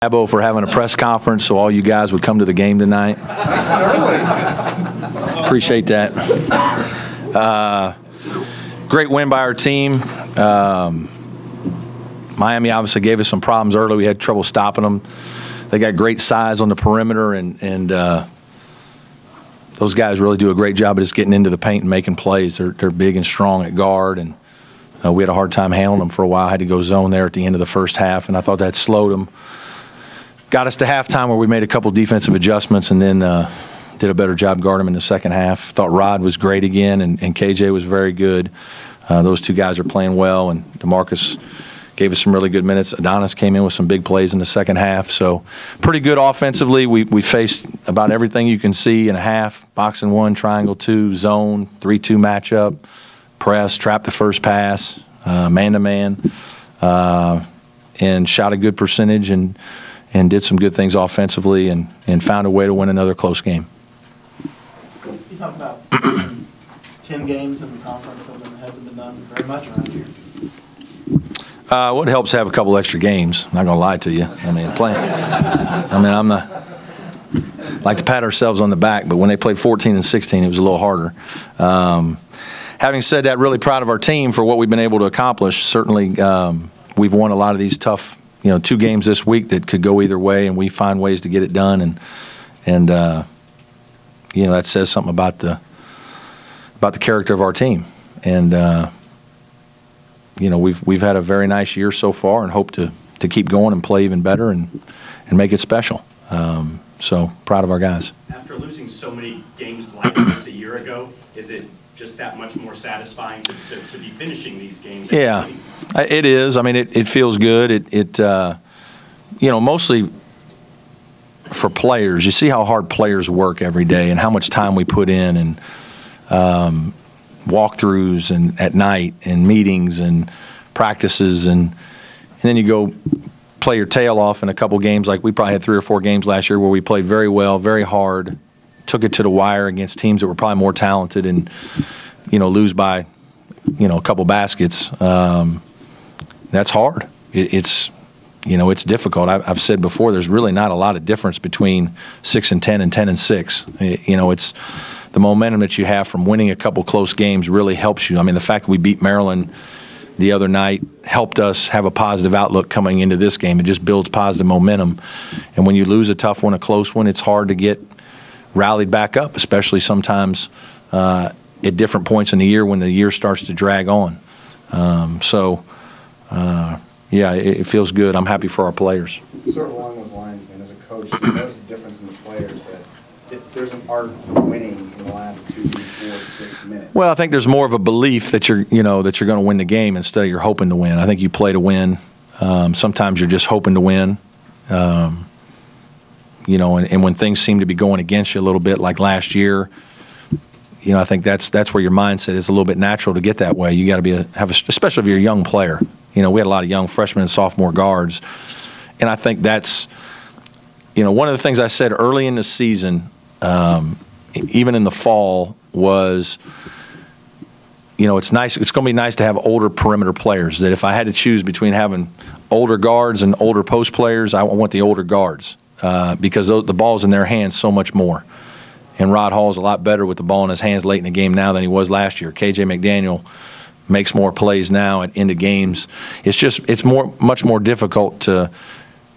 Abo for having a press conference so all you guys would come to the game tonight. Nice and early. Appreciate that. Great win by our team. Miami obviously gave us some problems early. We had trouble stopping them. They got great size on the perimeter, and those guys really do a great job of just getting into the paint and making plays. They're big and strong at guard, and we had a hard time handling them for a while. I had to go zone there at the end of the first half, and I thought that slowed them. Got us to halftime where we made a couple defensive adjustments and then did a better job guarding them in the second half. Thought Rod was great again, and KJ was very good. Those two guys are playing well, and DeMarcus gave us some really good minutes. Adonis came in with some big plays in the second half. So pretty good offensively. We faced about everything you can see in a half: box and one, triangle two, zone, 3-2 matchup, press, trap the first pass, man-to-man, and shot a good percentage and did some good things offensively and found a way to win another close game. You talked about 10 games in the conference that hasn't been done very much around here. Well, it helps to have a couple extra games. I'm not going to lie to you. I mean, I'm not like to pat ourselves on the back, but when they played 14 and 16, it was a little harder. Having said that, really proud of our team for what we've been able to accomplish. Certainly, we've won a lot of these tough, 2 games this week that could go either way, and we find ways to get it done. And that says something about the character of our team. And we've had a very nice year so far, and hope to keep going and play even better and make it special. So proud of our guys. After losing so many games like this a year ago, is it just that much more satisfying to be finishing these games? Yeah, it is. I mean, it feels good. Mostly for players. You see how hard players work every day and how much time we put in, and walkthroughs and at night and meetings and practices, and then you go play your tail off in a couple games. Like we probably had 3 or 4 games last year where we played very well, very hard, took it to the wire against teams that were probably more talented, and lose by a couple baskets. That's hard. It's difficult. I've said before, there's really not a lot of difference between 6 and 10 and 10 and 6. It's the momentum that you have from winning a couple close games really helps you. I mean, the fact that we beat Maryland the other night helped us have a positive outlook coming into this game. It just builds positive momentum. And when you lose a tough one, a close one, it's hard to get rallied back up, especially sometimes at different points in the year when the year starts to drag on. Yeah, it feels good. I'm happy for our players. Sort of along those lines, man, as a coach, you notice the difference in the players that there's an art to winning in the last 2, 4, 6 minutes. Well, I think there's more of a belief that you're going to win the game instead of you're hoping to win. I think you play to win. Sometimes you're just hoping to win. And when things seem to be going against you a little bit, like last year, I think that's where your mindset is a little bit natural to get that way. You got to especially if you're a young player. We had a lot of young freshmen and sophomore guards, and I think that's one of the things I said early in the season, even in the fall, was it's nice. It's going to be nice to have older perimeter players. That if I had to choose between having older guards and older post players, I want the older guards because the ball's in their hands so much more. And Rod Hall's a lot better with the ball in his hands late in the game now than he was last year. KJ McDaniel makes more plays now at end of games. It's much more difficult to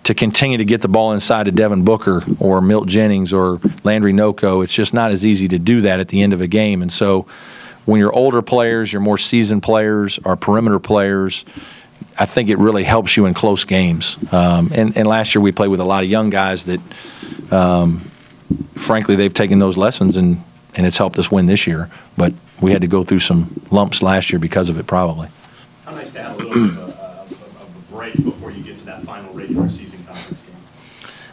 continue to get the ball inside to Devin Booker or Milt Jennings or Landry Noko. It's just not as easy to do that at the end of a game. And so when you're older players, you're more seasoned players, or perimeter players, I think it really helps you in close games. And last year we played with a lot of young guys that, frankly, they've taken those lessons and it's helped us win this year. But we had to go through some lumps last year because of it, probably. How nice to have a little bit of a break before you get to that final regular season conference game.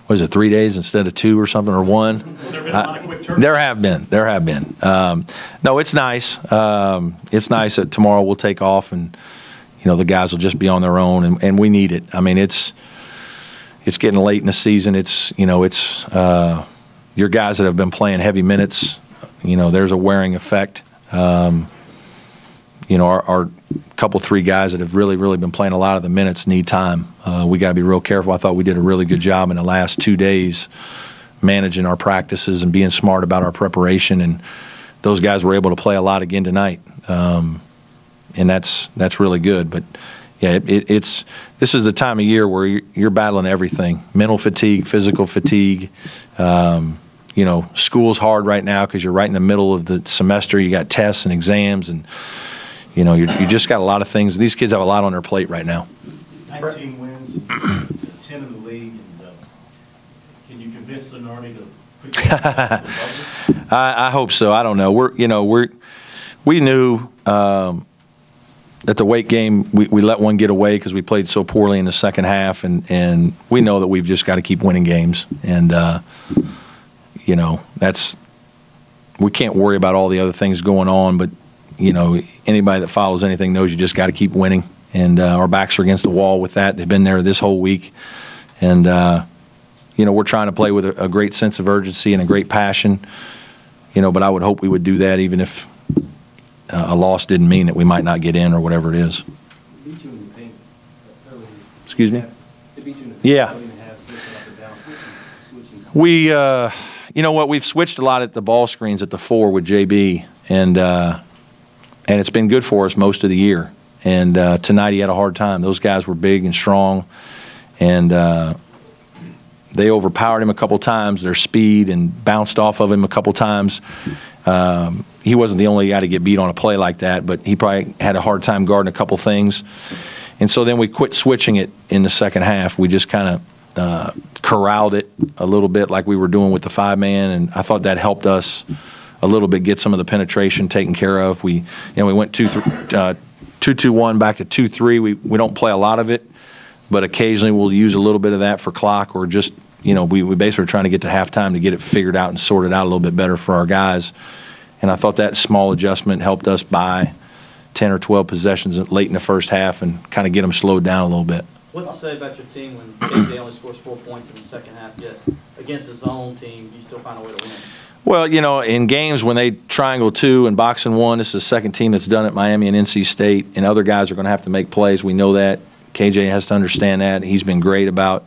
Was it 3 days instead of 2 or something, or 1? Well, there have been a lot of quick turnarounds. There have been. No, it's nice. It's nice that tomorrow we'll take off and, the guys will just be on their own, and we need it. I mean, it's getting late in the season. It's your guys that have been playing heavy minutes. There's a wearing effect. Our couple, 3 guys that have really been playing a lot of the minutes need time. We got to be real careful. I thought we did a really good job in the last 2 days managing our practices and being smart about our preparation, and those guys were able to play a lot again tonight, and that's really good. But yeah, this is the time of year where you're battling everything: mental fatigue, physical fatigue. You know, school's hard right now because you're right in the middle of the semester. You got tests and exams, and you know you just got a lot of things. These kids have a lot on their plate right now. 19 wins, 10 in the league, and can you convince Lenardi to pick up the buzzer? I hope so. I don't know. We knew that the Wake game we let one get away because we played so poorly in the second half, and we know that we've just got to keep winning games, and you know, we can't worry about all the other things going on, but you know, anybody that follows anything knows you just got to keep winning, and our backs are against the wall with that. They've been there this whole week, and you know, we're trying to play with a great sense of urgency and a great passion, you know, but I would hope we would do that even if a loss didn't mean that we might not get in or whatever it is. Beat you in the paint early. Excuse me? They beat you in the paint. Yeah. Early in the half, switching up and down, switching. We, you know what, we've switched a lot at the ball screens at the 4 with JB, and it's been good for us most of the year. And tonight he had a hard time. Those guys were big and strong, and they overpowered him a couple times, their speed, and bounced off of him a couple times. He wasn't the only guy to get beat on a play like that, but he probably had a hard time guarding a couple things. And so then we quit switching it in the second half. We just kind of corralled it a little bit like we were doing with the 5-man, and I thought that helped us a little bit get some of the penetration taken care of. We went 2-2-1 back to 2-3. We don't play a lot of it, but occasionally we'll use a little bit of that for clock, or just, you know, we basically are trying to get to halftime to get it figured out and sorted out a little bit better for our guys. And I thought that small adjustment helped us buy 10 or 12 possessions late in the first half and kind of get them slowed down a little bit. What's to say about your team when KJ only scores 4 points in the second half, yet against a zone team, you still find a way to win? Well, you know, in games when they triangle 2 and boxing 1, this is the second team that's done it, Miami and NC State, and other guys are going to have to make plays. We know that. KJ has to understand that. He's been great about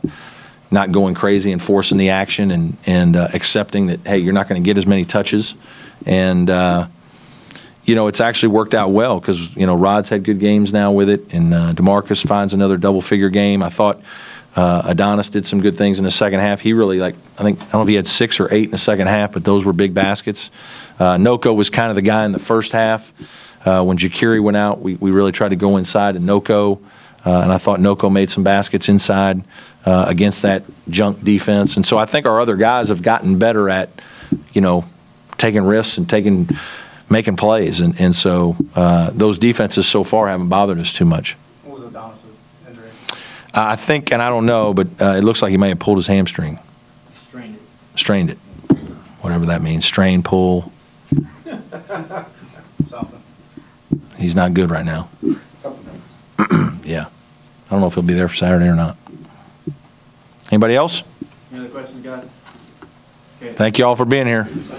not going crazy and forcing the action, and accepting that, hey, you're not going to get as many touches. And, you know, it's actually worked out well because, you know, Rod's had good games now with it, and DeMarcus finds another double-figure game. I thought Adonis did some good things in the second half. He really, I don't know if he had 6 or 8 in the second half, but those were big baskets. Noko was kind of the guy in the first half. When Jakiri went out, we really tried to go inside and Noko, and I thought Noko made some baskets inside against that junk defense. And so I think our other guys have gotten better at, you know, taking risks and making plays. And so those defenses so far haven't bothered us too much. What was Adonis's injury? I think, and I don't know, but it looks like he may have pulled his hamstring. Strained it. Strained it. Whatever that means. Strain, pull. Something. He's not good right now. Something else. Yeah. I don't know if he'll be there for Saturday or not. Anybody else? Any other questions, guys? Okay. Thank you all for being here.